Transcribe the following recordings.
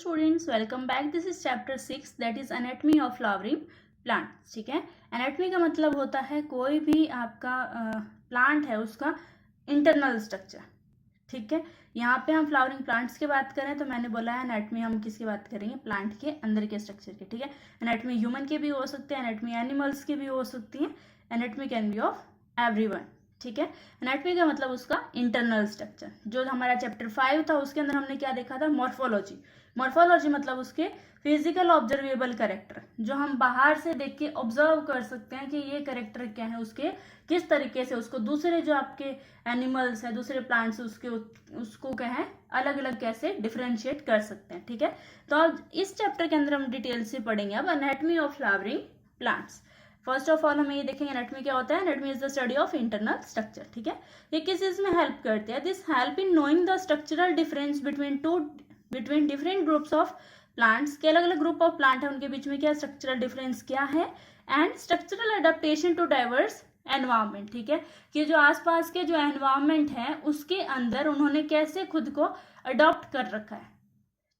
Students, welcome back. This is chapter 6 that is anatomy of flowering plant. ठीक है, anatomy का मतलब होता है कोई भी आपका प्लांट है उसका इंटरनल स्ट्रक्चर। ठीक है, यहाँ पे हम फ्लावरिंग प्लांट्स की बात करें तो मैंने बोला है एनाटॉमी हम किसकी बात करेंगे, प्लांट के अंदर के स्ट्रक्चर की। ठीक है, एनाटॉमी ह्यूमन के भी हो सकते हैं, एनाटॉमी एनिमल्स की भी हो सकती है, anatomy can be of everyone. ठीक है, एनाटॉमी का मतलब उसका इंटरनल स्ट्रक्चर। जो हमारा चैप्टर 5 था उसके अंदर हमने क्या देखा था, मॉर्फोलॉजी। मॉर्फोलॉजी मतलब उसके फिजिकल ऑब्जर्वेबल कैरेक्टर, जो हम बाहर से देख के ऑब्जर्व कर सकते हैं कि ये कैरेक्टर क्या है, उसके किस तरीके से उसको दूसरे जो आपके एनिमल्स है, दूसरे प्लांट्स उसको क्या है अलग अलग कैसे डिफरेंशिएट कर सकते हैं। ठीक है, तो अब इस चैप्टर के अंदर हम डिटेल से पढ़ेंगे अब anatomy of flowering plants. First of all हम ये देखेंगे एनाटॉमी क्या होता है। Anatomy is the study of internal structure. ठीक है, ये किस चीज में हेल्प करते हैं, this help in knowing the structural difference between different groups of plants के अलग अलग ग्रुप ऑफ प्लांट है उनके बीच में क्या स्ट्रक्चरल डिफरेंस क्या है, and structural adaptation to diverse environment. ठीक है, कि जो आसपास के जो एनवायरमेंट है उसके अंदर उन्होंने कैसे खुद को अडॉप्ट कर रखा है।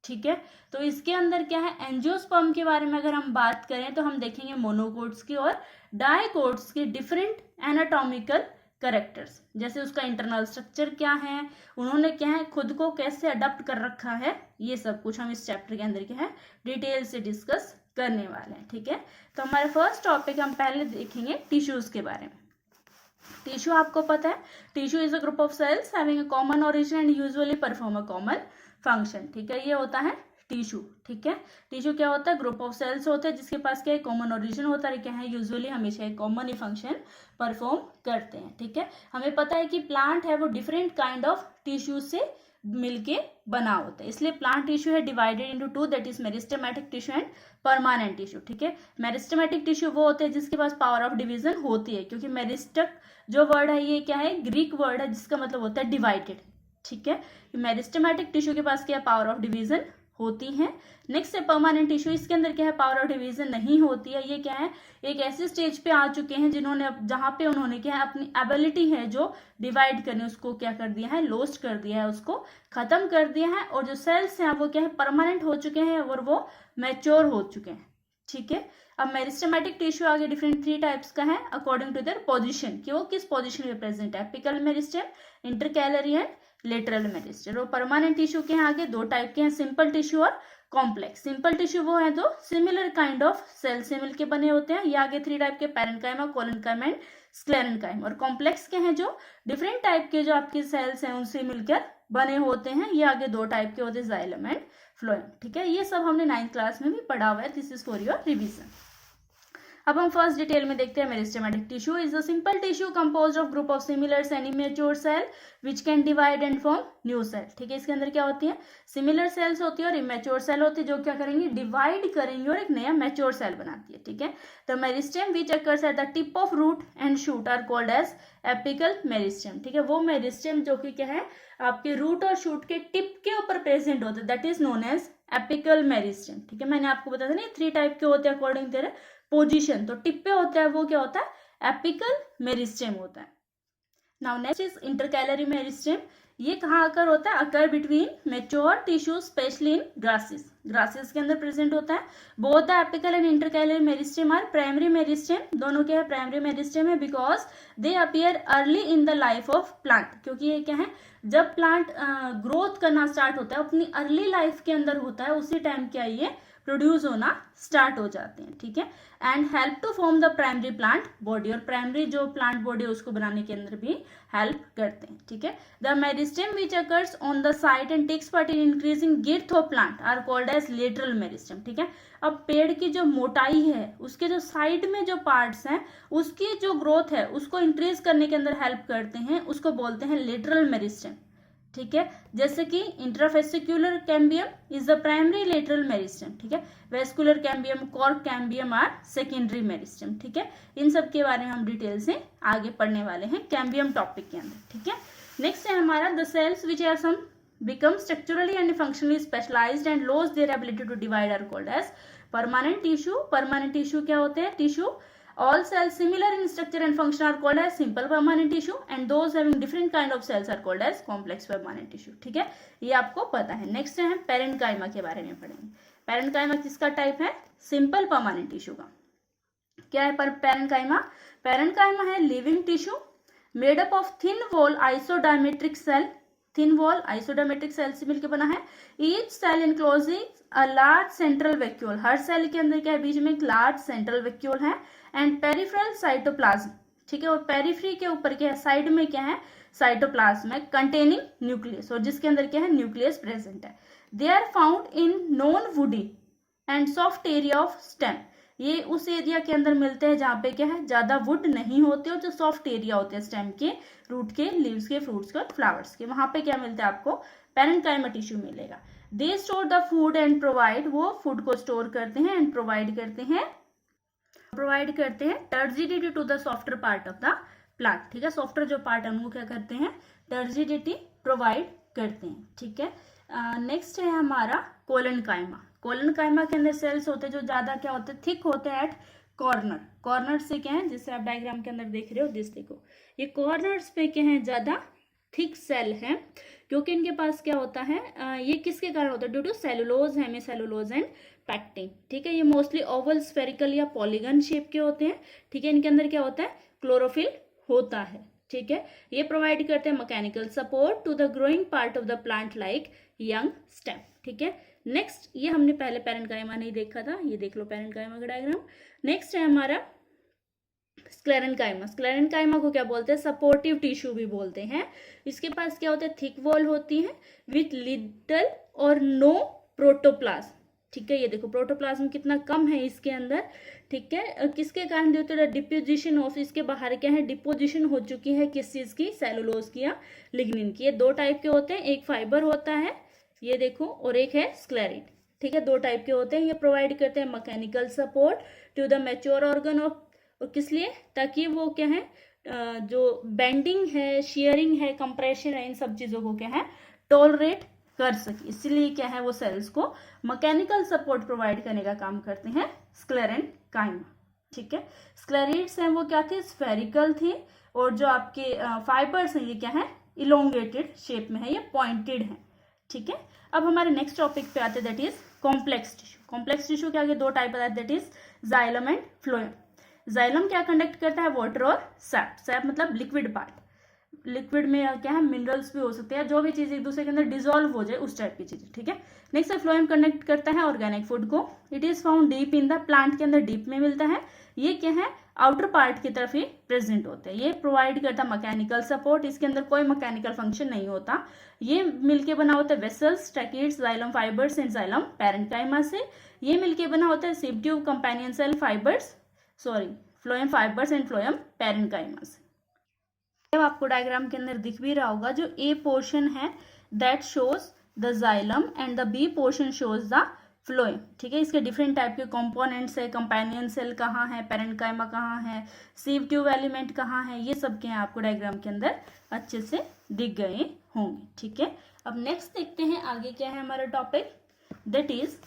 ठीक है, तो इसके अंदर क्या है, एंजियोस्पर्म के बारे में अगर हम बात करें तो हम देखेंगे मोनोकोट्स की और डाइकोट्स के डिफरेंट एनाटॉमिकल कैरेक्टर्स, जैसे उसका इंटरनल स्ट्रक्चर क्या है, उन्होंने क्या है खुद को कैसे अडॉप्ट कर रखा है, ये सब कुछ हम इस चैप्टर के अंदर क्या है डिटेल से डिस्कस करने वाले हैं। ठीक है, तो हमारा फर्स्ट टॉपिक हम पहले देखेंगे टिश्यूज के बारे में। टिश्यू आपको पता है, tissue is a group of sales having a common origin and usually perform a common function. ठीक है, ये होता है टिश्यू। ठीक है, टिश्यू क्या होता है, ग्रुप ऑफ सेल्स होते हैं जिसके पास क्या है कॉमन ओरिजिन होता है, क्या है यूजुअली हमेशा एक कॉमन ही फंक्शन परफॉर्म करते हैं। ठीक है, हमें पता है कि प्लांट है वो डिफरेंट काइंड ऑफ टिश्यू से मिलके बना होता है, इसलिए प्लांट टिश्यू है divided into two, that is meristematic tissue and permanent tissue. ठीक है, मेरिस्टेमेटिक टिश्यू वो होते हैं जिसके पास पावर ऑफ डिवीजन होती है, क्योंकि मेरिस्टक जो वर्ड है ये क्या है ग्रीक वर्ड है जिसका मतलब होता है डिवाइडेड। ठीक है, मेरिस्टेमेटिक टिश्यू के पास क्या पावर ऑफ डिवीजन होती है। नेक्स्ट है परमानेंट टिश्यू, इसके अंदर क्या है पावर ऑफ डिवीजन नहीं होती है। ये क्या है एक ऐसे स्टेज पे आ चुके हैं जिन्होंने जहां पे उन्होंने क्या है अपनी एबिलिटी है जो डिवाइड करने उसको क्या कर दिया है, लॉस्ट कर दिया है, उसको खत्म कर दिया है, और जो सेल्स हैं वो क्या है परमानेंट हो चुके हैं और वो मैच्योर हो चुके हैं। ठीक है, अब मेरिस्टेमेटिक टिश्यू आगे डिफरेंट 3 टाइप्स का है अकॉर्डिंग टू देयर पोजीशन, कि वो किस पोजीशन में प्रेजेंट है, apical meristem, intercalary and lateral meristem. और परमानेंट टिश्यू के हैं आगे 2 टाइप के हैं, सिंपल टिश्यू और कॉम्प्लेक्स। सिंपल टिश्यू वो है जो सिमिलर काइंड ऑफ सेल से मिलकर बने होते हैं, ये आगे 3 टाइप के पैरेन्काइमा, कोलेनकाइमा एंड स्क्लेरेन्काइमा। और कॉम्प्लेक्स के हैं जो डिफरेंट टाइप के जो आपके सेल्स हैं उनसे मिलकर बने होते हैं, ये आगे 2 टाइप के होते हैं, जाइलम एंड फ्लोएम। ठीक है, ये सब हमने 9th क्लास में भी पढ़ा हुआ है, this is for your revision. अब हम फर्स्ट डिटेल में देखते हैं meristematic tissue is a simple tissue composed of group of similar and immature cell which can divide and form new cell. ठीक है, इसके अंदर क्या होती है सिमिलर सेल्स होती है और इमेच्योर सेल होती है जो क्या करेंगे डिवाइड करेंगे और एक नया मैच्योर सेल बनाती है। ठीक है, the meristem which occurs at the tip of root and shoot are called as apical meristem. ठीक है, वो मेरिस्टेम जो कि क्या है आपके रूट और शूट के टिप के ऊपर प्रेजेंट होते हैं, that is known as apical meristem. ठीक है, मैंने आपको बताया था ना 3 टाइप के होते हैं अकॉर्डिंग टू पोजीशन, तो टिप पे होता है वो क्या होता है एपिकल मेरिस्टेम होता है। Now next is intercalary meristem, ये कहाँ आकर होता है, occur between mature tissue specially in grasses. Grasses के अंदर प्रेजेंट होता है। Both the apical and intercalary meristem are primary meristem, दोनों क्या है प्राइमरी मेरिस्टेम है, because they appear early in the life of plant, क्योंकि ये क्या है जब प्लांट ग्रोथ करना स्टार्ट होता है अपनी अर्ली लाइफ के अंदर होता है, उसी टाइम क्या ये प्रोड्यूस होना स्टार्ट हो जाते हैं। ठीक है, and help to form the primary plant body, और प्राइमरी जो प्लांट बॉडी है उसको बनाने के अंदर भी हेल्प करते हैं। ठीक है, the meristem which occurs on the side and takes part in increasing girth of plant are called as lateral meristem. ठीक है, अब पेड़ की जो मोटाई है उसके जो साइड में जो पार्ट्स हैं उसकी जो ग्रोथ है उसको इंक्रीज करने के अंदर हेल्प करते हैं, उसको बोलते हैं लेटरल मेरिस्टेम। ठीक है, जैसे कि intrafascicular cambium is the primary lateral meristem. ठीक है, vascular cambium, cork cambium are secondary meristem. ठीक है, इन सब के बारे में हम डिटेल से आगे पढ़ने वाले हैं कैम्बियम टॉपिक के अंदर। ठीक है, नेक्स्ट है हमारा the cells which are some become structurally and functionally specialized and lose their ability to divide are called as permanent tissue। permanent tissue क्या होते हैं, tissue All cells similar in structure and function are called as simple permanent tissue and those having different kind of cells are called as complex permanent tissue. ठीक है, ये आपको पता है. Next है पेरेन्काइमा के बारे में पढ़ेंगे. पेरेन्काइमा किसका टाइप है? सिंपल परमानेंट टिश्यू का. क्या है पेरेन्काइमा? पेरेन्काइमा है living tissue made up of thin wall isodiametric cell. Thin wall isodiametric cell से मिलकर बना है. Each cell enclosing a large central vacuole. हर सेल के अंदर क्या है? बीच में एक लार्ज सेंट्रल वैक्यूल है एंड पेरिफेरल साइटोप्लाज्म. ठीक है, और पेरिफेरी के ऊपर क्या है? साइड में क्या है? साइटोप्लाज्म है कंटेनिंग न्यूक्लियस, और जिसके अंदर क्या है? न्यूक्लियस प्रेजेंट है. They are found in non woody and soft area of stem. ये उस एरिया के अंदर मिलते हैं जहां पे क्या है? ज्यादा वुड नहीं होते और जो सॉफ्ट एरिया होते हैं स्टेम के, रूट के, लीव्स के, फ्रूट्स के, फ्लावर्स के, वहां पे क्या मिलता है आपको? पेरेन्काइमा टिश्यू मिलेगा. They store the food and provide. वो फूड को स्टोर करते हैं एंड प्रोवाइड करते हैं turgidity to the softer part of the plant. ठीक है, सॉफ्टर जो पार्ट है उनको क्या करते हैं? टर्जिडिटी प्रोवाइड करते हैं. ठीक है, नेक्स्ट है हमारा कोलेनकाइमा. कोलेनकाइमा के अंदर सेल्स होते हैं जो ज्यादा क्या होते हैं? थिक होते हैं एट कॉर्नर. कॉर्नर से क्या है? जिससे आप डायग्राम के अंदर देख रहे हो, दिस देखो, ये कॉर्नर्स पे क्या है? ज्यादा थिक सेल है, क्योंकि इनके पास क्या होता है? ये किसके कारण होता है? Due to cellulose, hemicellulose and pectin. ठीक है, ये मोस्टली ओवल, स्फेरिकल या पॉलीगन शेप के होते हैं. ठीक है, इनके अंदर क्या होता है? क्लोरोफिल होता है. ठीक है, ये प्रोवाइड करते हैं mechanical support to the growing part of the plant like young stem. ठीक है, नेक्स्ट, ये हमने पहले पेरेन्काइमा नहीं देखा था, ये देख लो पेरेन्काइमा का डायग्राम. नेक्स्ट है हमारा स्क्लेरेन्काइमा. स्क्लेरेन्काइमा को क्या बोलते हैं? सपोर्टिव टिश्यू भी बोलते हैं. इसके पास क्या होता है? थिक वॉल होती है विथ लिटल और नो प्रोटोप्लाज्म. ठीक है, ये देखो प्रोटोप्लाज्म कितना कम है इसके अंदर. ठीक है, किसके कारण देते हैं? डिपोजिशन ऑफ, इसके बाहर क्या है? डिपोजिशन हो चुकी है किस चीज की? सेलुलोज की या लिग्निन की. ये दो टाइप के होते हैं, एक फाइबर होता है, ये देखो, और एक है स्क्लेरेट. ठीक है, दो टाइप के होते हैं. ये प्रोवाइड करते हैं mechanical support to the mature organ of, और किस लिए? ताकि वो क्या है? जो बेंडिंग है, शेयरिंग है, कंप्रेशन है, इन सब चीजों को क्या है? टॉलरेट कर सके. इसलिए क्या है? वो सेल्स को मैकेनिकल सपोर्ट प्रोवाइड करने का काम करते हैं स्क्लेरेन्काइमा. ठीक है, स्क्लेरेट्स हैं वो क्या थे? स्फेरिकल थे, और जो आपके फाइबर्स हैं ये क्या है? इलोंगेटेड शेप में है, ये पॉइंटेड है. ठीक है, अब हमारे नेक्स्ट टॉपिक पे आते हैं, that is complex tissue. Complex tissue के आगे दो टाइप आता है, that is xylem and phloem. Xylem क्या कंडक्ट करता है? वाटर और सैप. सैप मतलब लिक्विड पार्ट. लिक्विड में क्या है? मिनरल्स भी हो सकते हैं, जो भी चीज एक दूसरे के अंदर डिसॉल्व हो जाए उस टाइप की चीजें. ठीक है, नेक्स्ट है फ्लोएम कंडक्ट करता है ऑर्गेनिक फूड को. It is found deep in the plant के अंदर डीप में मिलता है. ये क्या है? आउटर पार्ट की तरफ ही प्रेजेंट होते हैं. ये प्रोवाइड करता है मैकेनिकल सपोर्ट. इसके अंदर कोई मैकेनिकल फंक्शन नहीं होता. ये मिलके बना होता है vessels, tracheids, xylem fibres and xylem parenchyma से. ये मिलके बना होता है sieve tube, companion cell fibres, phloem fibres and phloem parenchyma से. आपको डायग्राम के अंदर दिख भी रहा होगा, जो ए पोर्शन है that shows the xylem and the B portion shows the phloem. ठीक है, इसके डिफरेंट टाइप के कंपोनेंट्स है. कंपेनियन सेल कहाँ है? पेरेन्काइमा कहाँ है? सीव ट्यूब एलिमेंट कहाँ है? ये सब के हैं आपको डायग्राम के अंदर अच्छे से दिख गए होंगे. ठीक है, अब नेक्स्ट देखते हैं आगे क्या है हमारा topic, that is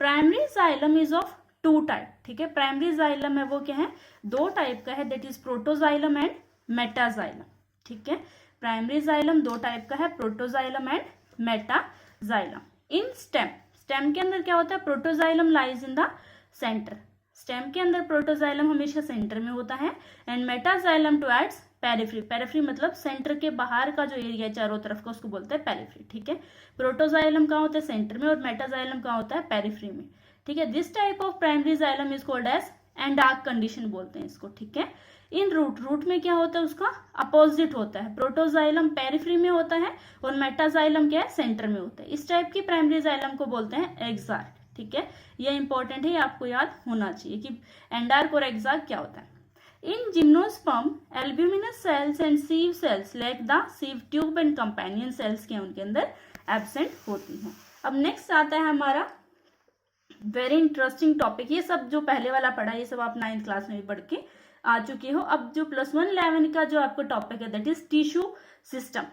primary xylem is of two type. ठीक है, प्राइमरी जाइलम है वो क्या है? दो टाइप का है, that is protoxylem and metaxylem. ठीक है, प्राइमरी जाइलम दो टाइप का है, protoxylem and metaxylem. In stem, stem के अंदर क्या होता है? Protoxylem lies in the centre. Stem के अंदर प्रोटोजाइलम हमेशा सेंटर में होता है. And metaxylem towards periphery. Periphery मतलब सेंटर के बाहर का जो एरिया है चारों तरफ का, उसको बोलते हैं पेरिफेरी. ठीक है, प्रोटोजाइलम कहाँ होता है? सेंटर में, और मेटाजाइलम कहाँ होता है? पेरिफेरी में. ठीक है, this type of primary xylem is called as endarch condition बोलते हैं इसको. ठीक है, इन रूट, रूट में क्या होता है? उसका अपोजिट होता है. प्रोटोजाइलम पेरिफेरी में होता है और मेटाजाइलम क्या है? सेंटर में होता है. इस टाइप की प्राइमरी जाइलम को बोलते हैं एक्सार्क. ठीक है, ये इंपॉर्टेंट है, आपको याद होना चाहिए कि एंडार्क और एक्सार्क क्या होता है. In gymnosperm albuminous cells and sieve cells like the sieve tube and companion cells के उनके अंदर एब्सेंट होती हैं. अब नेक्स्ट आता है हमारा वेरी इंटरेस्टिंग टॉपिक. ये सब जो पहले वाला पढ़ा, ये सब आप 9th क्लास में भी पढ़ के आ चुके हो. अब जो +1 11 का जो आपको टॉपिक है, दैट इज टिश्यू सिस्टम.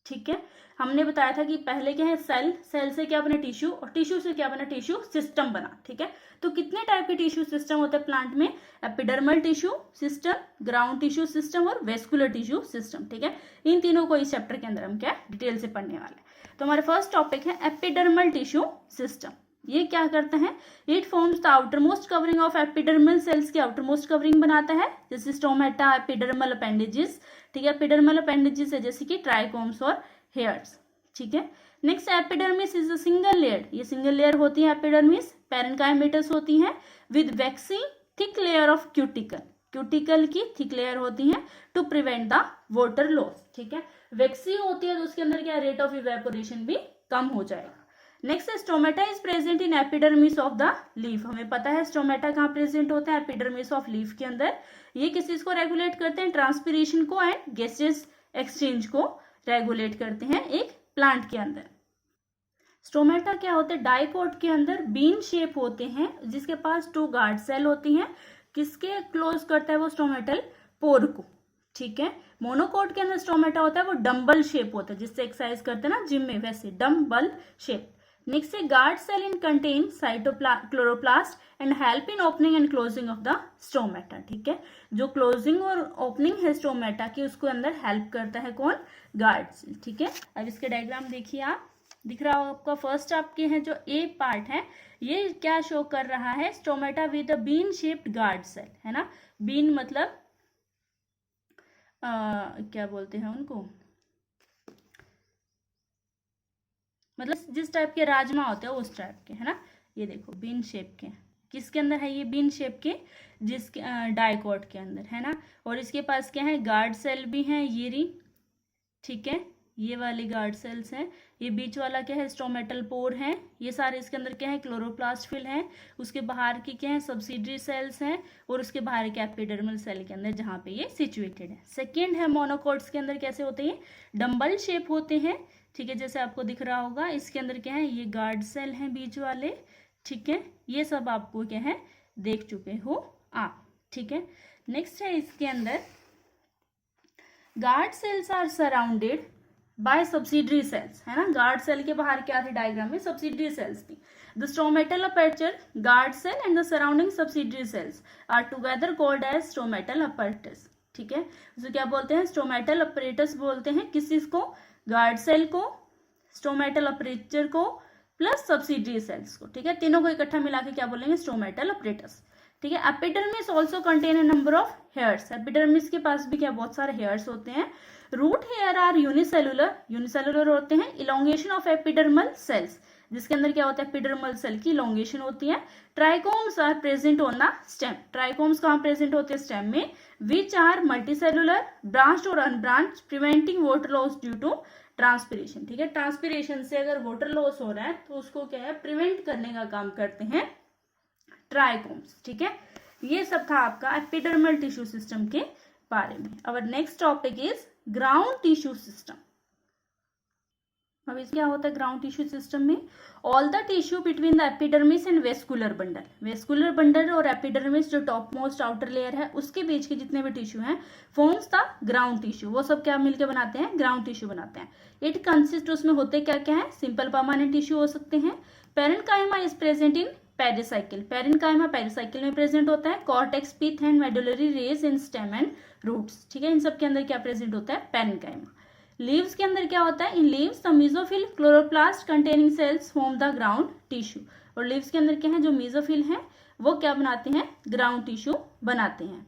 ठीक है। हमने बताया था कि पहले क्या है, सेल, सेल से क्या बना टिश्यू, और टिश्यू से क्या बना टिश्यू सिस्टम बना। ठीक है, तो कितने टाइप के टिश्यू सिस्टम होते हैं प्लांट में, epidermal tissue system, ground tissue system और वेस्कुलर टिश्यू सिस्टम। ठीक है, इन तीनों को इस चैप्टर के अंदर हम क्या डिटेल से पढ़ने वाले हैं। तो हमारा फर्स्ट टॉपिक है एपिडर्मल टिश्यू सिस्टम। ये क्या करता है, it forms the outer most covering of epidermal cells की आउटर मोस्ट कवरिंग बनाता है, जैसे स्टोमेटा, एपिडर्मल अपेंडेजेस। ठीक है, एपिडर्मल अपेंडेजेस है जैसे कि ट्राइकोम्स और हेयर्स। ठीक है, next epidermis is a single layer, ये सिंगल लेयर होती है एपिडर्मिस, पैरेन्काइमेटस होती है with waxy thick layer of cuticle, cuticle की थिक लेयर होती है to prevent the water loss. ठीक है, वैक्सी होती है तो उसके अंदर क्या रेट ऑफ इवेपोरेशन भी कम हो जाएगा। Next stomata is present in epidermis of the leaf, हमें पता है स्टोमेटा कहाँ प्रेजेंट होता है, एपिडर्मिस ऑफ लीफ के अंदर। ये किस चीज को रेगुलेट करते हैं, ट्रांसपिरेशन को एंड गैसेस एक्सचेंज को रेगुलेट करते हैं एक प्लांट के अंदर। स्टोमेटा क्या होते हैं, डाइकोट के अंदर बीन शेप होते हैं जिसके पास 2 गार्ड सेल होती हैं, किसके क्लोज करता है वो स्टोमेटल पोर को। ठीक है, मोनोकोट के अंदर स्टोमेटा होता है वो डम्बल शेप होता है, जिससे एक्सरसाइज करते हैं ना जिम में, वैसे डम्बल शेप। नेक्स्ट है guard cell in contain cytochloroplast and help in opening and closing of the stomata. ठीक है, जो क्लोजिंग और ओपनिंग है स्टोमेटा की उसको अंदर हेल्प करता है कौन, गार्ड सेल। ठीक है, अब इसके डायग्राम देखिए आप, दिख रहा होगा आपका, फर्स्ट आपके हैं जो ए पार्ट है ये क्या शो कर रहा है, stomata with a bean shaped guard cell, है ना। बीन मतलब क्या बोलते हैं उनको, मतलब जिस टाइप के राजमा होते हैं उस टाइप के, है ना। ये देखो बीन शेप के, किसके अंदर है ये बीन शेप के, जिसके डाइकोट के अंदर, है ना। और इसके पास क्या है, गार्ड सेल भी है ये री। ठीक है, ये वाली गार्ड सेल्स हैं, ये बीच वाला क्या है, स्टोमेटल पोर है, ये सारे इसके अंदर क्या है, क्लोरोप्लास्ट फिल है, उसके बाहर की क्या है, सब्सिडरी सेल्स हैं, और उसके बाहर के एपिडर्मल सेल के अंदर जहाँ पे ये सिचुएटेड है। सेकेंड है मोनोकोट्स के अंदर कैसे होते हैं, डम्बल शेप होते हैं। ठीक है, जैसे आपको दिख रहा होगा इसके अंदर क्या है, ये गार्ड सेल हैं बीच वाले। ठीक है, ये सब आपको क्या है देख चुके हो आप। ठीक है, नेक्स्ट है इसके अंदर guard cells are surrounded by subsidiary cells, है ना। गार्ड सेल के बाहर क्या थी डायग्राम में, सब्सिडरी सेल्स थी। The stomatal aperture, guard cell and the surrounding subsidiary cells are together called as stomatal apparatus. ठीक है, उसे क्या बोलते हैं, स्टोमेटल अपरेटस बोलते हैं। किस चीज को, गार्ड सेल को, स्टोमेटल अपरेचर को प्लस सब्सिडरी सेल्स को। ठीक है, तीनों को इकट्ठा मिला के क्या बोलेंगे, स्टोमेटल अपरेटस। ठीक है, epidermis also contain a number of hairs, epidermis के पास भी क्या बहुत सारे हेयर्स होते हैं। Root hair are unicellular, unicellular होते हैं। इलोंगेशन ऑफ एपिडर्मल सेल्स, जिसके अंदर क्या होता है, एपिडर्मल सेल की इलोंगेशन होती है। Trichomes are present on the stem, trichomes कहाँ प्रेजेंट होते हैं, स्टेम में। विच आर मल्टीसेलुलर, ब्रांच्ड और unbranched, preventing water loss due to transpiration. ठीक है, ट्रांसपिरेशन से अगर वाटर लॉस हो रहा है तो उसको क्या है, प्रिवेंट करने का काम करते हैं ट्राइकोम्स। ठीक है, ये सब था आपका एपिडर्मल टिश्यू सिस्टम के बारे में। Our next topic is ground tissue system. अब इस क्या होता है ग्राउंड टिश्यू सिस्टम में, all the tissue between the epidermis and vascular bundle, vascular bundle और एपिडर्मिस जो टॉप मोस्ट आउटर लेयर है उसके बीच के जितने भी टिश्यू हैं फॉर्म्स द ग्राउंड टिश्यू, वो सब क्या मिलकर बनाते हैं, ग्राउंड टिश्यू बनाते हैं। इट कंसिस्ट, उसमें होते क्या क्या है, सिंपल परमानेंट टिश्यू हो सकते हैं। Parenchyma is present in pericycle, parenchyma pericycle में प्रेजेंट होता है। Cortex, pith and medullary rays in stem and roots. ठीक है, इन सब के अंदर क्या प्रेजेंट होता है, पेरेन्काइमा। लीव्स के अंदर क्या होता है, in leaves the mesophyll chloroplast containing cells form the ground tissue, और लीव्स के अंदर क्या है, जो मेसोफिल है वो क्या बनाते हैं, ग्राउंड टिश्यू बनाते हैं।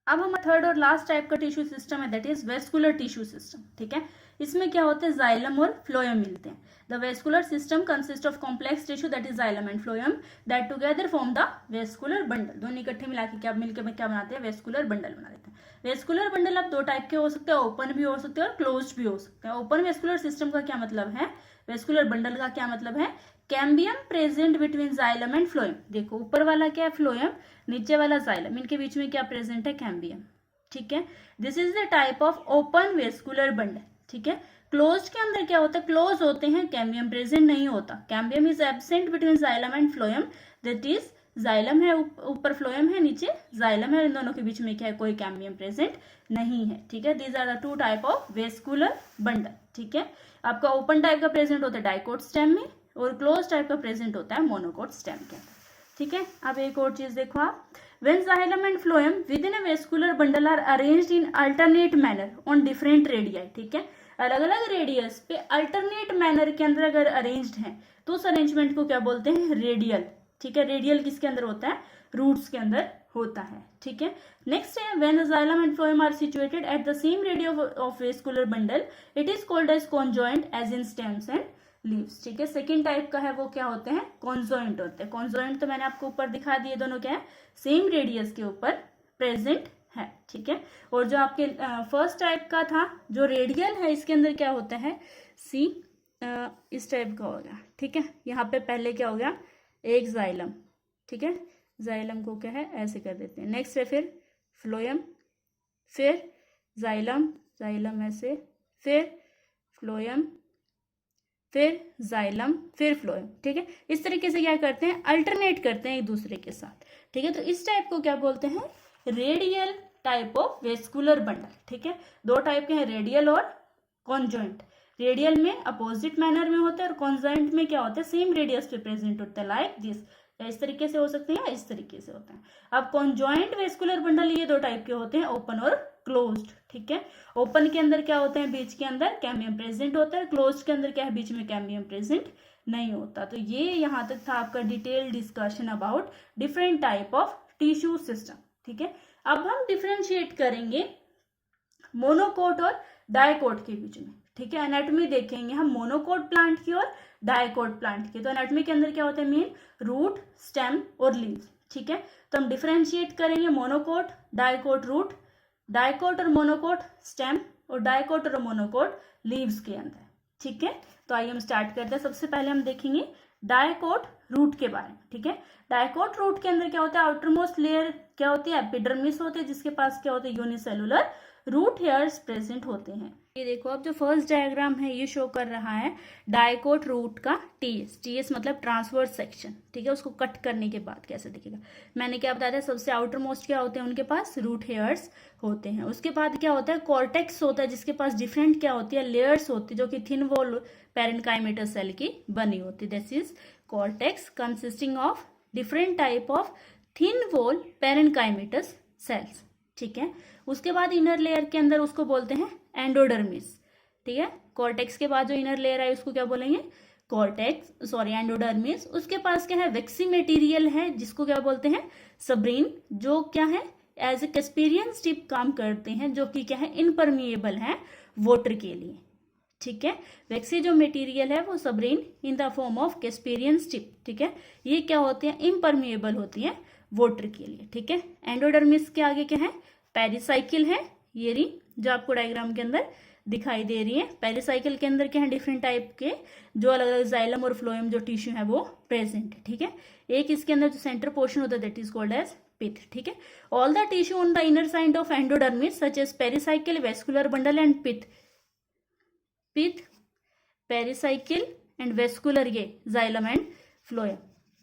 अब हम थर्ड और लास्ट टाइप का टिश्यू सिस्टम है, that is vascular tissue system. ठीक है, इसमें क्या होते हैं, जाइलम और फ्लोएम मिलते हैं। The vascular system consist of complex tissue that is xylem and phloem that together form the vascular bundle, दोनों इकट्ठे मिला के क्या मिलकर क्या बनाते हैं, वेस्कुलर बंडल बना देते हैं। वेस्कुलर बंडल अब 2 टाइप के हो सकते हैं, ओपन भी हो सकते हैं और क्लोज्ड भी हो सकते हैं। ओपन वेस्कुलर सिस्टम का क्या मतलब है, वेस्कुलर बंडल का क्या मतलब है, cambium present between xylem and phloem. देखो ऊपर वाला क्या है फ्लोएम, नीचे वाला जाइलम, इनके बीच में क्या प्रेजेंट है, कैम्बियम। ठीक है, this is the type of open vascular bundle. ठीक है, क्लोज्ड के अंदर क्या होता है, क्लोज होते हैं, कैम्बियम प्रेजेंट नहीं होता, cambium is absent between xylem and phloem, that is xylem है, ऊपर फ्लोएम है, नीचे जाइलम है, इन दोनों के बीच में क्या है, कोई कैम्बियम प्रेजेंट नहीं है, ठीक है। These are the two type of vascular bundle, ठीक है। आपका ओपन टाइप का प्रेजेंट होता है डाइकोट स्टेम में, और क्लोज टाइप का प्रेजेंट होता है मोनोकोट स्टेम के अंदर, ठीक है। अब एक और चीज देखो आप, when xylem and phloem within a vascular bundle are arranged in alternate manner on different radii, ठीक है। अलग अलग रेडियस पे अल्टरनेट मैनर के अंदर अगर अरेंज्ड हैं तो उस अरेंजमेंट को क्या बोलते हैं, रेडियल, ठीक है। रेडियल किसके अंदर होता है, रूट्स के अंदर होता है, ठीक है। नेक्स्ट है when the xylem and phloem are situated at the same radii of vascular bundle, it is called as conjoint as in stems and leaves, ठीक है। सेकेंड टाइप का है वो क्या होते हैं, कॉन्जॉइंट होते हैं। कॉन्जॉइंट तो मैंने आपको ऊपर दिखा दिए, दोनों क्या है, सेम रेडियस के ऊपर प्रेजेंट है, ठीक है। और जो आपके फर्स्ट टाइप का था जो रेडियल है, इसके अंदर क्या होता है, सी इस टाइप का हो गया, ठीक है। यहाँ पे पहले क्या हो गया, एक जाइलम, ठीक है। जाइलम को क्या है, ऐसे कर देते हैं। नेक्स्ट है फिर फ्लोएम, फिर जाइलम, जाइलम ऐसे, फिर फ्लोएम, फिर जाइलम, फिर फ्लोएम, ठीक है। इस तरीके से क्या करते हैं, अल्टरनेट करते हैं एक दूसरे के साथ, ठीक है। तो इस टाइप को क्या बोलते हैं, radial type of vascular bundle, ठीक है। दो टाइप के हैं, रेडियल और कॉन्जॉइंट। रेडियल में अपोजिट मैनर में होता है, और कॉन्जॉइंट में क्या होता है, सेम रेडियस पे प्रेजेंट होता है, लाइक दिस, या इस तरीके से हो सकते हैं, या इस तरीके से होता है। अब कॉन्जॉइंट वेस्कुलर बंडल ये दो टाइप के होते हैं, ओपन और क्लोज्ड, ठीक है। ओपन के अंदर क्या होते हैं, बीच के अंदर कैम्बियम प्रेजेंट होता है, क्लोज्ड के अंदर क्या है, बीच में कैम्बियम प्रेजेंट नहीं होता। तो ये यहाँ तक था आपका detail discussion about different type of tissue system, ठीक है। अब हम डिफ्रेंशिएट करेंगे मोनोकोट और डाइकोट के बीच में, ठीक है। एनाटॉमी देखेंगे हम मोनोकोट प्लांट की और डाइकोट प्लांट की। तो एनाटॉमी के अंदर क्या होता है, मेन रूट, स्टेम और लीव्स, ठीक है। तो हम डिफ्रेंशिएट करेंगे मोनोकोट, डाइकोट रूट, डाइकोट और मोनोकोट स्टेम, और डाइकोट और मोनोकोट लीव्स के अंदर, ठीक है। तो आइए हम स्टार्ट करते हैं। सबसे पहले हम देखेंगे डाइकोट रूट के बारे में, ठीक है। डाइकोट रूट के अंदर क्या होता है, आउटर मोस्ट लेयर क्या होती है, एपिडर्मिस होती है, जिसके पास क्या होता है, यूनिसेलुलर रूट हेयर्स प्रेजेंट होते हैं। ये देखो अब जो फर्स्ट डायग्राम है ये शो कर रहा है डाइकोट रूट का टीएस, टीएस मतलब ट्रांसवर्स सेक्शन, ठीक है। उसको कट करने के बाद कैसे दिखेगा, मैंने क्या बताया था, सबसे आउटर मोस्ट क्या होते हैं, उनके पास रूट हेयर्स होते हैं। उसके बाद क्या होता है, कॉर्टेक्स होता है, जिसके पास डिफरेंट क्या होती है, लेयर्स होती है, जो कि थिन वॉल पैरेन्काइमेटल सेल की बनी होती है। This is cortex consisting of different type of thin wall parenchymatous sales, ठीक है। उसके बाद इनर लेयर के अंदर उसको बोलते हैं एंडोडर्मिस, ठीक है। कॉर्टेक्स के बाद जो इनर लेयर है उसको क्या बोलेंगे, कॉर्टेक्स, सॉरी एंडोडर्मिस। उसके पास क्या है, वेक्सी मटेरियल है, जिसको क्या बोलते हैं, सबरीन, जो क्या है एज ए कैस्पेरियन स्टिप काम करते हैं, जो कि क्या है, इनपरमिएबल है वाटर के लिए, ठीक है। वेक्सी जो मटेरियल है वो suberin in the form of casparian strip, ठीक है। ये क्या होती है, इम्परमिएबल होती है वाटर के लिए, ठीक है। एंडोडर्मिस के आगे क्या है, पेरिसाइकिल है, ये रही जो आपको डायग्राम के अंदर दिखाई दे रही है। पेरिसाइकिल के अंदर क्या है, डिफरेंट टाइप के जो अलग अलग जाइलम और फ्लोएम जो टिश्यू है वो प्रेजेंट है, ठीक है। एक इसके अंदर जो सेंटर पोर्शन होता है that is called as pith, ठीक है। All the tissue on the inner side of endodermis such as pericycle, vascular bundle and pith, pith, pericycle and vascular, ये जाइलम एंड फ्लोएम,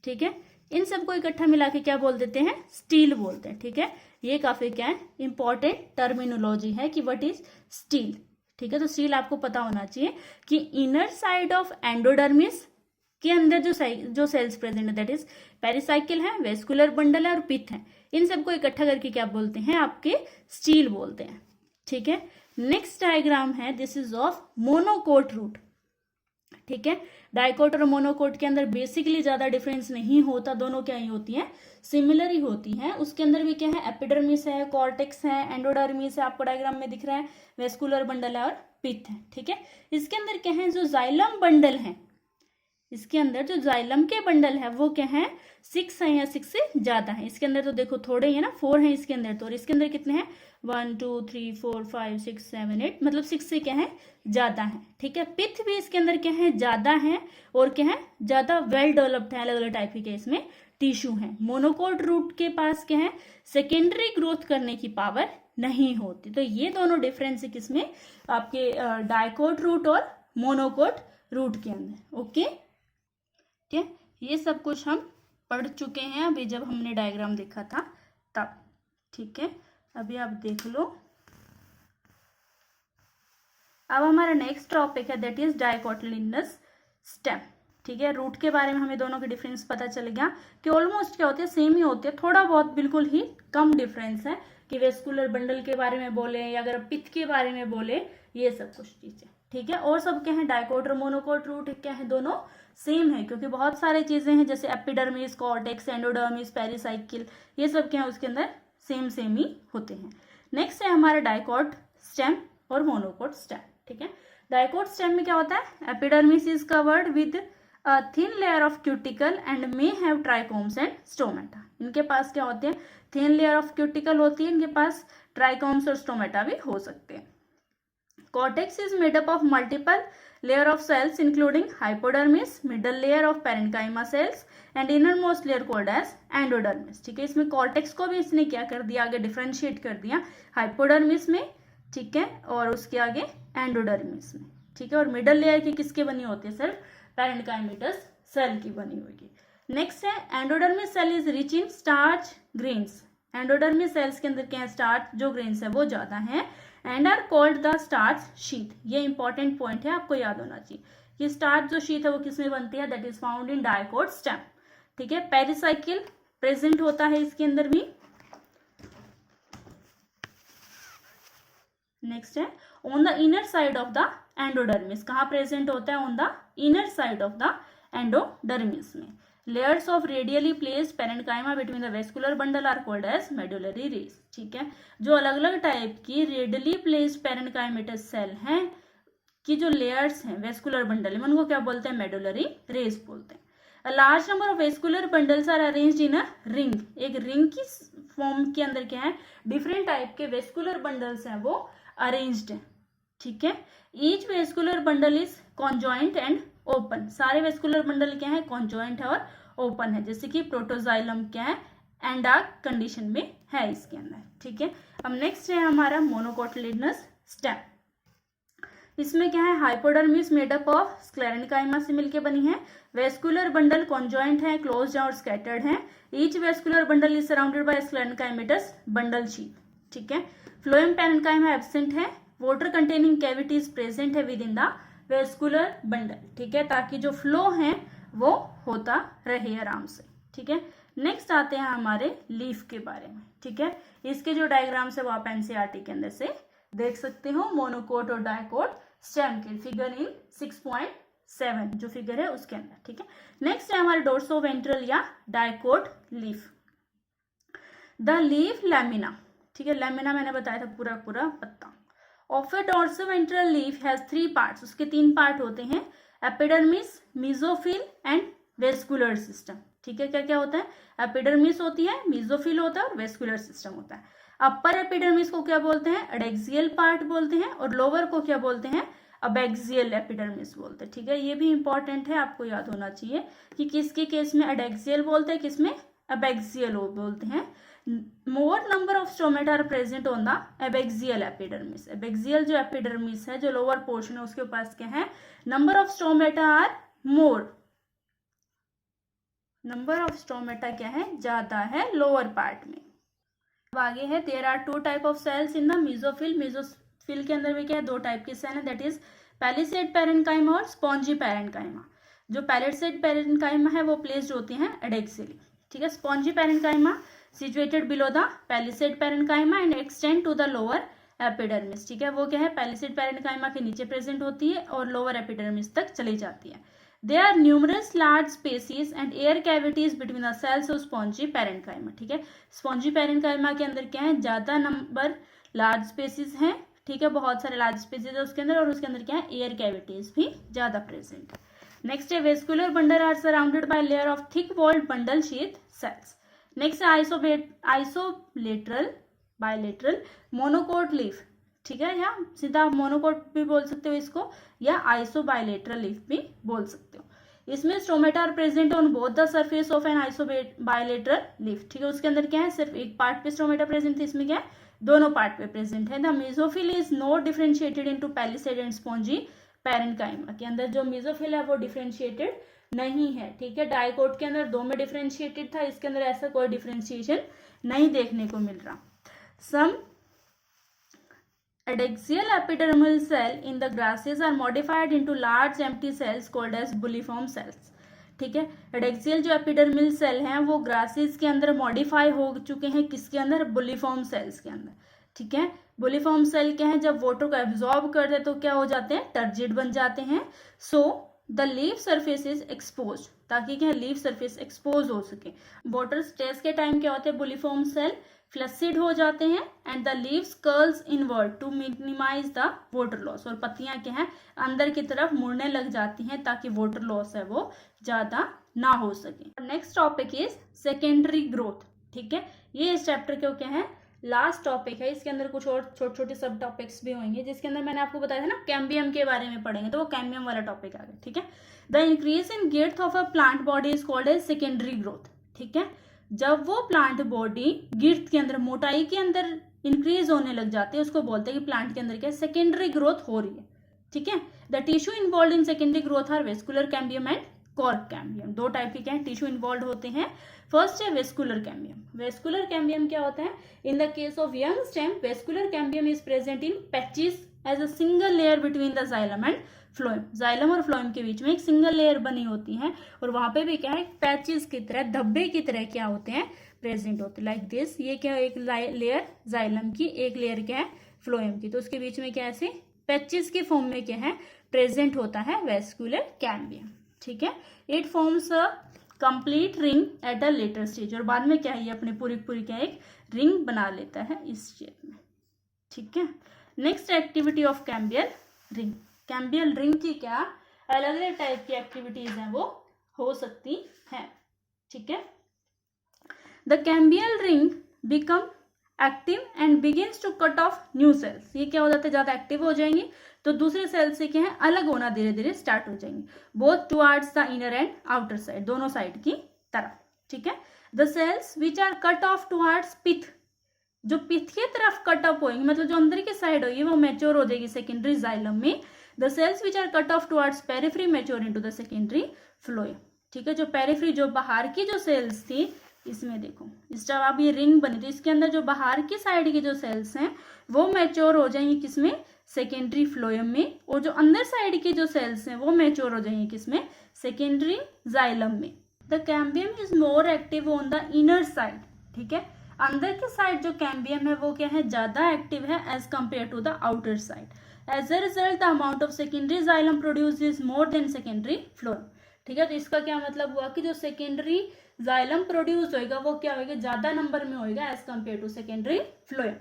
ठीक है। इन सबको इकट्ठा मिला के क्या बोल देते हैं, स्टील बोलते हैं, ठीक है। ये काफी क्या है, इंपॉर्टेंट टर्मिनोलॉजी है कि व्हाट इज स्टील, ठीक है। तो स्टील आपको पता होना चाहिए कि इनर साइड ऑफ एंडोडर्मिस के अंदर जो सेल्स प्रेजेंट है दैट इज पेरिसाइकिल है, वेस्कुलर बंडल है और पिथ है, इन सबको इकट्ठा करके क्या बोलते हैं, आपके स्टील बोलते हैं, ठीक है। नेक्स्ट डायग्राम है, this is of monocot root, ठीक है। डाइकोट और मोनोकोट के अंदर बेसिकली ज्यादा डिफरेंस नहीं होता, दोनों क्या ही होती हैं, सिमिलर ही होती हैं। उसके अंदर भी क्या है, एपिडर्मिस है, कॉर्टेक्स है, एंडोडर्मिस है, आपको डायग्राम में दिख रहा है, वेस्कुलर बंडल है और पिथ है, ठीक है। इसके अंदर क्या है, जो जाइलम बंडल है, इसके अंदर जो जाइलम के बंडल है वो क्या है, 6 है या 6 से ज्यादा है। इसके अंदर तो देखो थोड़े ही है ना, 4 है इसके अंदर तो, और इसके अंदर कितने हैं, 1 2 3 4 5 6 7 8, मतलब 6 से क्या है, ज्यादा है, ठीक है। पिथ भी इसके अंदर क्या है, ज्यादा है, और क्या है, ज्यादा वेल डेवलप्ड है, अलग अलग टाइप के इसमें टिश्यू है। मोनोकोट रूट के पास क्या है, सेकेंडरी ग्रोथ करने की पावर नहीं होती। तो ये दोनों डिफरेंस है किसमें, आपके डाइकोट रूट और मोनोकोट रूट के अंदर, ओके, ठीक है। ये सब कुछ हम पढ़ चुके हैं अभी जब हमने डायग्राम देखा था तब, ठीक है। अभी आप देख लो। अब हमारा नेक्स्ट टॉपिक है दैट इज डाइकोटिलिडनस स्टेम, ठीक है। रूट के बारे में हमें दोनों के डिफरेंस पता चल गया कि ऑलमोस्ट क्या होते हैं, सेम ही होते हैं, थोड़ा बहुत बिल्कुल ही कम डिफरेंस है कि वेस्कुलर बंडल के बारे में बोले या अगर पित्त के बारे में बोले, ये सब कुछ चीजें, ठीक है। और सब क्या है, डाइकोट और मोनोकोट रूट क्या है, दोनों सेम है, क्योंकि बहुत सारे चीजें हैं जैसे एपिडर्मिस, कॉर्टेक्स, एंडोडर्मिस, पेरिसाइकिल, ये सब क्या है उसके अंदर सेम ही होते हैं। नेक्स्ट है हमारा डाइकोट स्टेम और मोनोकोट स्टेम, ठीक है। डाइकोट स्टेम में क्या होता है, epidermis is covered with a thin layer of cuticle and may have trichomes and stomata. इनके पास क्या होते हैं, थिन लेयर ऑफ क्यूटिकल होती है, इनके पास ट्राइकोम्स और स्टोमेटा भी हो सकते हैं। Cortex is made up of multiple layer of cells including hypodermis, middle layer of parenchyma cells and innermost layer called as endodermis, ठीक है। इसमें कॉर्टेक्स को भी इसने क्या कर दिया, आगे डिफरेंशिएट कर दिया हाइपोडर्मिस में, ठीक है, और उसके आगे एंडोडर्मिस में, ठीक है। और मिडल लेयर की किसके बनी होती है, सिर्फ पेरेन्काइमेटस सेल की बनी होगी। नेक्स्ट है endodermis cell is rich in starch grains. Endodermis cells के अंदर क्या है, स्टार्च जो ग्रेन्स है वो ज्यादा है, and are called the starch sheath. ये इंपॉर्टेंट पॉइंट है, आपको याद होना चाहिए कि स्टार्च जो शीथ है वो किसमें बनती है, that is found in dicot stem, ठीक है। पेरिसाइकिल प्रेजेंट होता है इसके अंदर भी। नेक्स्ट है on the inner side of the endodermis, कहाँ प्रेजेंट होता है, on the inner side of the endodermis में। Layers of radially placed parenchyma between the vascular bundle are called as medullary rays, ठीक है। जो अलग अलग टाइप की रेडियली प्लेस्ड पेरेन्काइमेटस सेल हैं कि जो लेयर्स हैं वेस्कुलर बंडल में, उनको क्या बोलते हैं, मेडुलरी रेस बोलते हैं। A large number of vascular bundles are arranged in a ring, एक रिंग की फॉर्म के अंदर क्या है, डिफरेंट टाइप के वेस्कुलर बंडल्स हैं वो अरेंज्ड है, ठीक है। Each vascular bundle is conjoint and open, सारे वेस्कुलर बंडल क्या है, कॉन्जॉइंट है और ओपन है, जैसे कि प्रोटोजाइलम क्या है, एंडार्क कंडीशन में है इसके अंदर, ठीक है। अब नेक्स्ट है हमारा मोनोकोटिलिडनस स्टेम। इसमें क्या है, हाइपोडर्मिस मेडअप ऑफ स्क्लेरेन्काइमा से मिलकर बनी है। वेस्कुलर बंडल कॉन्जॉइंट है, क्लोज्ड और स्कैटर्ड है। Each vascular bundle is surrounded by sclerenchymatous bundle sheath, ठीक है। फ्लोएम पेरेन्काइमा एब्सेंट है। वाटर कंटेनिंग कैविटीज प्रेजेंट है within the vascular bundle, ठीक है, ताकि जो फ्लो है वो होता रहे आराम से, ठीक है। नेक्स्ट आते हैं हमारे लीफ के बारे में, ठीक है। इसके जो डायग्राम्स है वो आप एनसीईआरटी के अंदर से देख सकते हो, मोनोकोट और डाइकोट स्टेम के फिगर इन 6.7 जो फिगर है उसके अंदर, ठीक है। नेक्स्ट है हमारे डोर्सोवेंट्रल या dicot leaf. The leaf lamina, ठीक है, लैमिना मैंने बताया था पूरा पत्ता। Of a dorsoventral leaf has 3 parts, उसके 3 पार्ट होते हैं, epidermis, mesophyll and vascular system, ठीक है। क्या क्या होता है, एपिडर्मिस होती है, मेसोफिल होता है और वेस्कुलर सिस्टम होता है। अपर एपिडर्मिस को क्या बोलते हैं, एडेक्सियल पार्ट बोलते हैं, और लोअर को क्या बोलते हैं, अबैक्सियल एपिडर्मिस बोलते हैं, ठीक है। ये भी इंपॉर्टेंट है, आपको याद होना चाहिए कि किसके केस में एडेक्सियल बोलते हैं, किसमें अबैक्सियल बोलते हैं। More number of stomata are present on the abaxial epidermis. Abaxial जो एपिडर्मिस है, जो लोअर पोर्शन है, उसके पास क्या है, number of stomata are more, number of stomata क्या है, ज्यादा है लोअर पार्ट में। अब आगे है, there are 2 type of cells in the mesophyll. Mesophyll के अंदर भी क्या है, 2 टाइप के सेल है, दैट इज पैलिसेड पेरेन्काइमा और स्पॉन्जी पेरेन्काइमा। जो पैलिसेड पेरेन्काइमा है वो प्लेस्ड होती हैं एडेक्सियली, ठीक है। Spongy parenchyma situated below the palisade parenchyma and extend to the lower epidermis, ठीक है। वो क्या है, palisade parenchyma के नीचे प्रेजेंट होती है और lower epidermis तक चली जाती है। There are numerous large spaces and air cavities between the cells of spongy parenchyma, ठीक है। spongy parenchyma के अंदर क्या है, ज्यादा नंबर large spaces हैं, ठीक है, बहुत सारे large spaces है उसके अंदर, और उसके अंदर क्या है, air cavities भी ज्यादा प्रेजेंट है। नेक्स्ट है, vascular bundle are surrounded by layer of thick walled bundle sheath cells. Next है आइसोलेटरल बायलेटरल मोनोकोट लीफ, ठीक है, या सीधा मोनोकोट भी बोल सकते हो इसको, या आइसो बायलेटरल लीफ भी बोल सकते हो। इसमें stomata are present on both the surface of an isobilateral leaf, ठीक है। उसके अंदर क्या है, सिर्फ एक पार्ट पे स्टोमेटा प्रेजेंट है, इसमें क्या है, दोनों पार्ट पे प्रेजेंट है। The mesophyll is not differentiated into palisade and spongy parenchyma के अंदर जो मेसोफिल है वो डिफ्रेंशिएटेड नहीं है, ठीक है। डाइकोट के अंदर 2 में डिफ्रेंशिएटेड था, इसके अंदर ऐसा कोई डिफ्रेंशिएशन नहीं देखने को मिल रहा। सम Adaxial epidermal cell in the grasses are modified into large empty cells called as bulliform cells, ठीक है। एडेक्सियल जो एपिडर्मल सेल हैं वो ग्रासेस के अंदर मॉडिफाई हो चुके हैं, किसके अंदर, बुलिफॉर्म सेल्स के अंदर, ठीक है। बुलिफॉर्म सेल क्या है, जब वाटर को एब्जॉर्ब कर दे तो क्या हो जाते हैं, टर्जिड बन जाते हैं। So the leaf surface is expose, ताकि क्या लीफ सरफेस एक्सपोज हो सके। वाटर स्ट्रेस के टाइम क्या होते हैं, बुलिफॉर्म सेल फ्लैसिड हो जाते हैं and the leaves curls inward to minimize the water loss, और पत्तियां क्या है अंदर की तरफ मुड़ने लग जाती हैं ताकि वाटर लॉस है वो ज्यादा ना हो सके। Next topic is secondary growth, ठीक है। ये इस चैप्टर के क्या है, लास्ट टॉपिक है। इसके अंदर कुछ और छोटे छोटे सब टॉपिक्स भी होंगे, जिसके अंदर मैंने आपको बताया था ना कैम्बियम के बारे में पढ़ेंगे, तो वो कैम्बियम वाला टॉपिक आ गया, ठीक है। The increase in girth of a plant body is called as secondary growth, ठीक है। जब वो प्लांट बॉडी गिर्थ के अंदर, मोटाई के अंदर इंक्रीज होने लग जाती है, उसको बोलते हैं कि प्लांट के अंदर क्या सेकेंडरी ग्रोथ हो रही है, ठीक है। The tissue involve in secondary growth are vascular cambium and cork cambium. 2 type के क्या है टिश्यू इन्वॉल्व होते हैं। फर्स्ट है वेस्कुलर कैम्बियम। वेस्कुलर कैम्बियम क्या होता है, in the case of young stem vascular cambium is present in patches as a single layer between the xylem and phloem. Xylem और फ्लोएम के बीच में एक सिंगल लेयर बनी होती है, और वहां पे भी क्या है पैचेस की तरह, धब्बे की तरह क्या होते हैं, प्रेजेंट होते हैं, लाइक दिस। ये क्या है, एक लेयर जाइलम की, एक लेयर क्या है फ्लोएम की, तो उसके बीच में क्या ऐसे पैचेस के फॉर्म में क्या है प्रेजेंट होता है वेस्कुलर कैम्बियम, ठीक है। It forms a complete ring at a later stage, और बाद में क्या है ये अपने पूरी क्या एक रिंग बना लेता है इस शेप में, ठीक है। Next activity of cambial ring. Cambial ring की क्या अलग अलग टाइप की एक्टिविटीज हैं वो हो सकती हैं, ठीक है। The cambial ring become active and begins to cut off new cells. ये क्या हो जाता है, ज्यादा एक्टिव हो जाएंगे तो दूसरे सेल से क्या है अलग होना धीरे धीरे स्टार्ट हो जाएंगे, both towards the inner and outer side, दोनों साइड की तरफ, ठीक है। The cells which are cut off towards pith, जो पिथ की तरफ कट ऑफ होंगी, मतलब जो अंदर की साइड होगी वो मैच्योर हो जाएगी सेकेंडरी जाइलम में। The cells which are cut off towards periphery mature into the secondary phloem, ठीक है। जो पेरिफेरी, जो बाहर की जो सेल्स थी, इसमें देखो इस जब आप ये रिंग बनी तो इसके अंदर जो बाहर की साइड के जो सेल्स हैं वो मैच्योर हो जाएंगी किसमें, सेकेंडरी फ्लोएम में, और जो अंदर साइड के जो सेल्स हैं वो मैच्योर हो जाएंगे किसमें, सेकेंडरी जाइलम में। The cambium is more active on the inner side, ठीक है। अंदर की साइड जो कैम्बियम है वो क्या है ज्यादा एक्टिव है as compare to the outer side. As a result the amount of secondary xylem produce is more than secondary phloem, ठीक है। तो इसका क्या मतलब हुआ कि जो सेकेंडरी जाइलम प्रोड्यूस होगा वो क्या होगा, ज्यादा नंबर में होगा as compare to secondary phloem.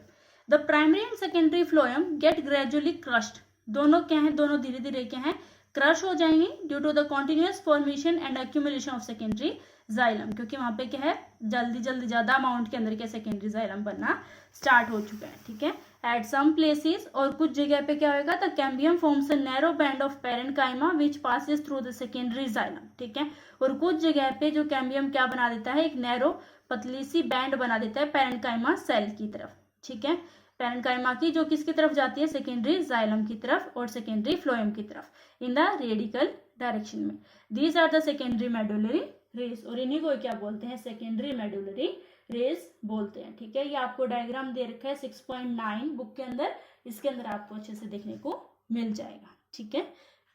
The primary and secondary phloem get gradually crushed, दोनों क्या है, दोनों धीरे धीरे क्या है क्रश हो जाएंगे due to the continuous formation and accumulation of secondary xylem, क्योंकि वहां पे क्या है जल्दी जल्दी ज्यादा अमाउंट के अंदर क्या सेकेंडरी जाइलम बनना स्टार्ट हो चुका है, ठीक है। एट सम प्लेसेस, और कुछ जगह पे क्या होगा, the cambium forms a narrow band of parenchyma which passes through the secondary xylem, ठीक है। और कुछ जगह पे जो कैम्बियम क्या बना देता है, एक नैरो पतली सी बैंड बना देता है पैरेन्काइमा सेल की तरफ, ठीक है। पैरेन्काइमा की जो किसकी तरफ जाती है, सेकेंडरी जाइलम की तरफ और सेकेंडरी फ्लोएम की तरफ, इन द रेडिकल डायरेक्शन में। These are the secondary medullary rays, और इन्हीं को क्या बोलते हैं, सेकेंडरी मेडुलरी रेस बोलते हैं, ठीक है। ये आपको डायग्राम दे रखा है 6.9 बुक के अंदर, इसके अंदर आपको अच्छे से देखने को मिल जाएगा, ठीक है।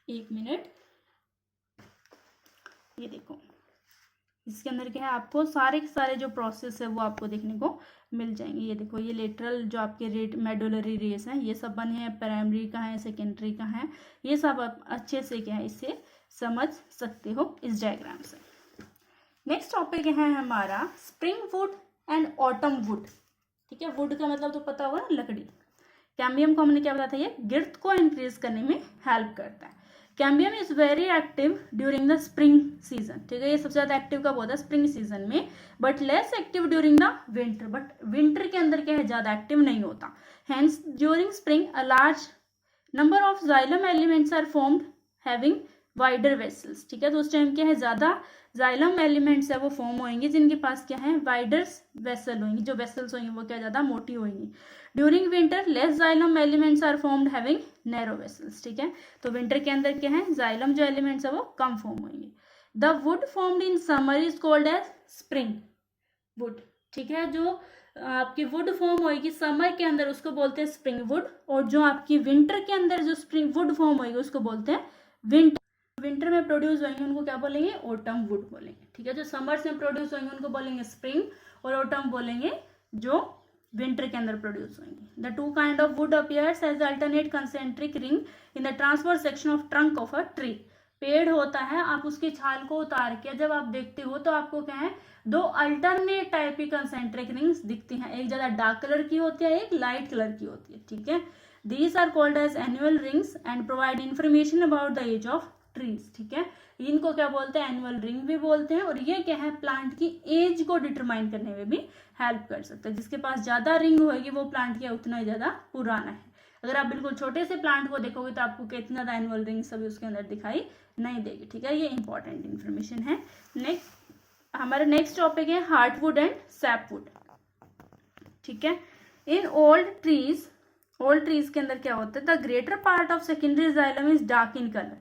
1 मिनट, ये देखो इसके अंदर क्या है आपको सारे के सारे जो प्रोसेस है वो आपको देखने को मिल जाएंगे। ये देखो ये लेटरल जो आपके मेडुलरी रेस हैं ये सब बने हैं, प्राइमरी का है, सेकेंडरी का है, ये सब आप अच्छे से क्या है इससे समझ सकते हो इस डायग्राम से। नेक्स्ट टॉपिक है हमारा spring would and autumn would, ठीक है। वुड का मतलब तो पता होगा ना, लकड़ी। कैम्बियम को हमने क्या बताया था, ये गिर्थ को इंक्रीज करने में हेल्प करता है। Cambium is very active during the spring season, ठीक है। ये सबसे ज्यादा एक्टिव कब होता है, स्प्रिंग सीजन में, but less active during the winter, but winter के अंदर क्या है ज्यादा एक्टिव नहीं होता। Hence during spring a large number of xylem elements are formed having wider vessels, ठीक है। तो उस टाइम क्या है ज्यादा जाइलम एलिमेंट्स है वो फॉर्म होंगे जिनके पास क्या है वाइडर वेसल होंगी, जो वेसल्स होंगी वो क्या ज्यादा मोटी होंगी। During winter less xylem elements are formed having narrow vessels, ठीक है। तो विंटर के अंदर क्या है, जाइलम जो एलिमेंट्स है वो कम फॉर्म होंगे। The wood formed in summer is called as spring wood, ठीक है। जो आपकी वुड फॉर्म होगी समर के अंदर उसको बोलते हैं स्प्रिंग वुड, और जो आपकी विंटर के अंदर जो स्प्रिंग वुड फॉर्म होगी उसको बोलते हैं विंटर में प्रोड्यूस होंगे उनको क्या बोलेंगे, ऑटम वुड बोलेंगे, ठीक है। जो समर्स में प्रोड्यूस होंगे उनको बोलेंगे स्प्रिंग, और ऑटम बोलेंगे जो विंटर के अंदर प्रोड्यूस होंगे। The two kind of wood appears as alternate concentric ring in the transverse section of trunk of a tree. पेड़ होता है, आप उसकी छाल को उतार के जब आप देखते हो तो आपको क्या है, दो अल्टरनेट टाइप की कंसेंट्रिक रिंग्स दिखती हैं, एक ज्यादा डार्क कलर की होती है, एक लाइट कलर की होती है, ठीक है। These are called as annual rings and provide information about the age of trees, ठीक है। इनको क्या बोलते हैं, एनुअल रिंग भी बोलते हैं, और ये क्या है, प्लांट की एज को डिटरमाइन करने में भी हेल्प कर सकते हैं। जिसके पास ज्यादा रिंग होगी वो प्लांट क्या उतना ही ज्यादा पुराना है। अगर आप बिल्कुल छोटे से प्लांट को देखोगे तो आपको कितना ज्यादा एनुअल रिंग सभी उसके अंदर दिखाई नहीं देगी, ठीक है। ये इंपॉर्टेंट इन्फॉर्मेशन है। हमारा नेक्स्ट टॉपिक है हार्टवुड एंड सैपवुड, ठीक है। इन ओल्ड ट्रीज के अंदर क्या होता है, the greater part of secondary xylem is dark in colour,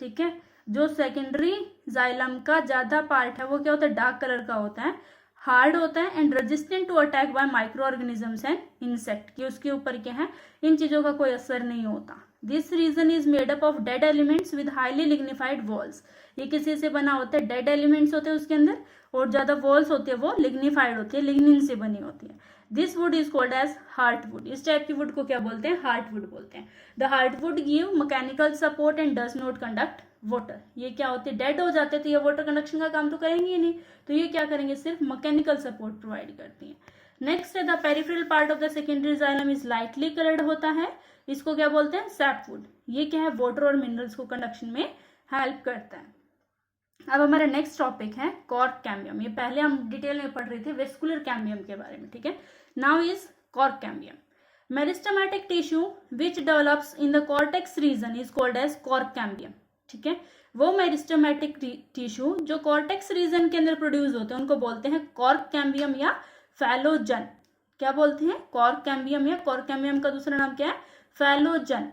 ठीक है। जो सेकेंडरी जाइलम का ज्यादा पार्ट है वो क्या होता है, डार्क कलर का होता है, हार्ड होता है, and resistant to attack by micro organisms and insect, कि उसके ऊपर क्या है, इन चीजों का कोई असर नहीं होता। This region is made up of dead elements with highly lignified walls. ये किसी से बना होता है, डेड एलिमेंट्स होते हैं उसके अंदर, और ज्यादा वॉल्स होती है वो लिग्निफाइड होती है, लिग्निन से बनी होती है। This wood is called as heartwood. इस टाइप की वुड को क्या बोलते हैं, हार्टवुड बोलते हैं। The heartwood give mechanical support and does not conduct water. ये क्या होते हैं, डेड हो जाते तो ये वाटर कंडक्शन का काम तो करेंगे ही नहीं, तो ये क्या करेंगे, सिर्फ मैकेनिकल सपोर्ट प्रोवाइड करती है। नेक्स्ट है the peripheral part of the secondary xylem is lightly coloured होता है, इसको क्या बोलते हैं, सैपवुड। ये क्या है, वाटर और मिनरल्स को कंडक्शन में हेल्प करता है। अब हमारा नेक्स्ट टॉपिक है कॉर्क कैम्बियम। ये पहले हम डिटेल में पढ़ रहे थे वेस्कुलर कैम्बियम के बारे में, ठीक है। Now is cork cambium. Meristematic tissue which develops in the cortex region is called as cork cambium, ठीक है। वो मेरिस्टेमेटिक टिश्यू जो कॉर्टेक्स रीजन के अंदर प्रोड्यूस होते हैं उनको बोलते हैं कॉर्क कैम्बियम या फैलोजन। क्या बोलते हैं, कॉर्क कैम्बियम, या कॉर्क कैम्बियम का दूसरा नाम क्या है, फैलोजन।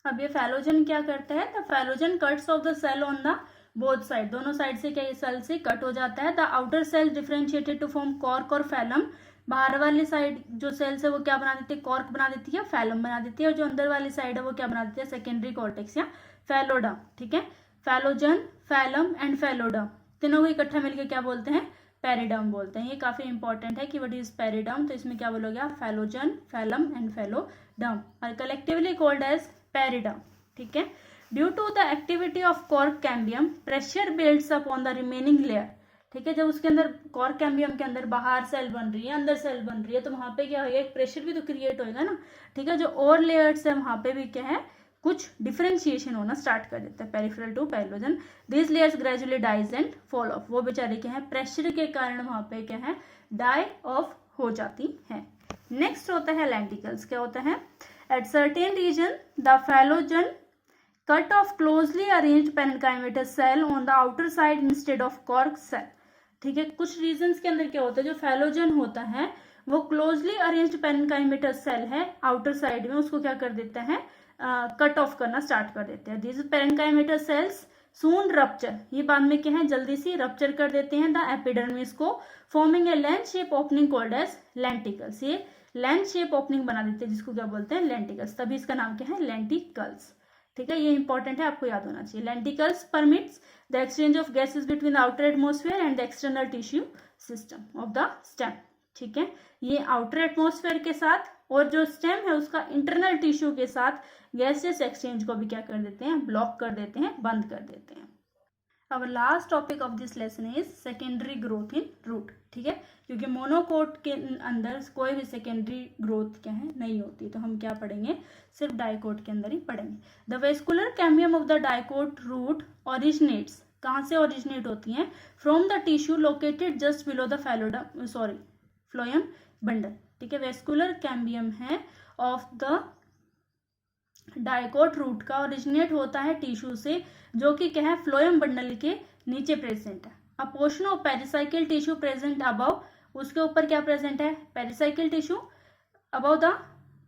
अब ये फैलोजन क्या करता है, the phellogen cuts off the cell on the both side, दोनों साइड से क्या ये सेल से कट हो जाता है। The outer cell differentiated to form cork और फैलम। बाहर वाली साइड जो सेल्स है वो क्या बना देती है, कॉर्क बना देती है, फैलम बना देती है, और जो अंदर वाली साइड है वो क्या बना देती है, सेकेंडरी कॉर्टेक्स या फैलोडम, ठीक है। फैलोजन, फैलम एंड फैलोडम तीनों को इकट्ठा मिलकर क्या बोलते हैं, पेरिडम बोलते हैं। ये काफी इंपॉर्टेंट है कि व्हाट इज पेरिडम, तो इसमें क्या बोलोगे आप, फैलोजन, फैलम एंड फैलोडम, और कलेक्टिवली कॉल्ड एज पेरिडम, ठीक है। Due to the activity of cork cambium pressure builds up on the remaining layer, ठीक है। जब उसके अंदर कॉर्क कैम्बियम के अंदर बाहर सेल बन रही है, अंदर सेल बन रही है, तो वहां पे क्या होगा, एक प्रेशर भी तो क्रिएट होगा ना, ठीक है। जो और लेयर्स है वहां पे भी क्या है, कुछ डिफरेंशिएशन होना स्टार्ट कर देता है, peripheral to phellogen. This layers gradually dies and fall off. वो बेचारे क्या है, प्रेशर के कारण वहां पे क्या है, डाई ऑफ हो जाती है। नेक्स्ट होता है लेंटिकल्स। क्या होता है, at certain region the phellogen cut off closely arranged parenchymatous cell on the outer side instead of cork cell, ठीक है। कुछ रीजंस के अंदर क्या होता है, जो फैलोजन होता है वो क्लोजली अरेंज्ड पेरेंकाइमेटस सेल है आउटर साइड में, उसको क्या कर देता है, कट ऑफ करना स्टार्ट कर देते हैं। This parenchymatous cells soon rupture, ये बाद में क्या है, जल्दी से रप्चर कर देते हैं द एपिडर्मिस को, forming a lens shape opening called as lenticels. ये लेंथ शेप ओपनिंग बना देते हैं जिसको क्या बोलते हैं, लेंटिकल्स, तभी इसका नाम क्या है, लेंटिकल्स, ठीक है। ये इंपॉर्टेंट है, आपको याद होना चाहिए। Lenticels permits the exchange of gases between the outer atmosphere and the external tissue system of the stem, ठीक है। ये आउटर एटमॉस्फेयर के साथ और जो स्टेम है उसका इंटरनल टिश्यू के साथ गैसेस एक्सचेंज को भी क्या कर देते हैं, ब्लॉक कर देते हैं, बंद कर देते हैं। अब last topic of this lesson is secondary growth in root, ठीक है। क्योंकि मोनोकोट के अंदर कोई भी सेकेंडरी ग्रोथ क्या है, नहीं होती, तो हम क्या पढ़ेंगे, सिर्फ डाइकोट के अंदर ही पढ़ेंगे। The vascular cambium of the dicot root originates, कहाँ से ओरिजिनेट होती हैं, from the tissue located just below the phloem bundle, ठीक है। वेस्कुलर कैम्बियम है ऑफ द डाइकोट रूट का ओरिजिनेट होता है टिश्यू से, जो कि क्या है, फ्लोएम बंडल के नीचे प्रेजेंट है। अ portion of pericycle tissue present above, उसके ऊपर क्या प्रेजेंट है, pericycle tissue above the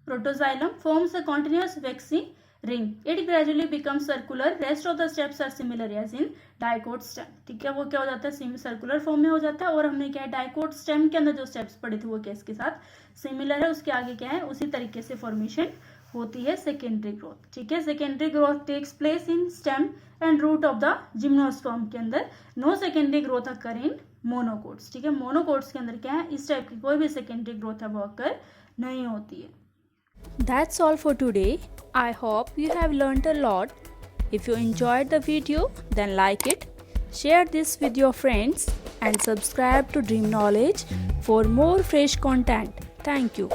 protoxylem forms a continuous vaccine ring. It gradually becomes circular. Rest of the steps are similar as in dicot stem. ठीक है, वो क्या हो जाता है, सर्कुलर फॉर्म में हो जाता है। और हमने क्या है, डाइकोट स्टेम के अंदर जो स्टेप्स पढ़े थे वो क्या इसके साथ सिमिलर है। उसके आगे क्या है, उसी तरीके से फॉर्मेशन होती है सेकेंडरी ग्रोथ। ठीक है, secondary growth takes place in stem and root of the gymnosperm के अंदर। No secondary growth occur in monocots. ठीक है, मोनोकोट्स के अंदर क्या है, इस टाइप की कोई भी सेकेंडरी ग्रोथ है वो अकर नहीं होती है। That's all for today. I hope you have learned a lot. If you enjoyed the video, then like it, share this with your friends, and subscribe to Dream Knowledge for more fresh content. Thank you.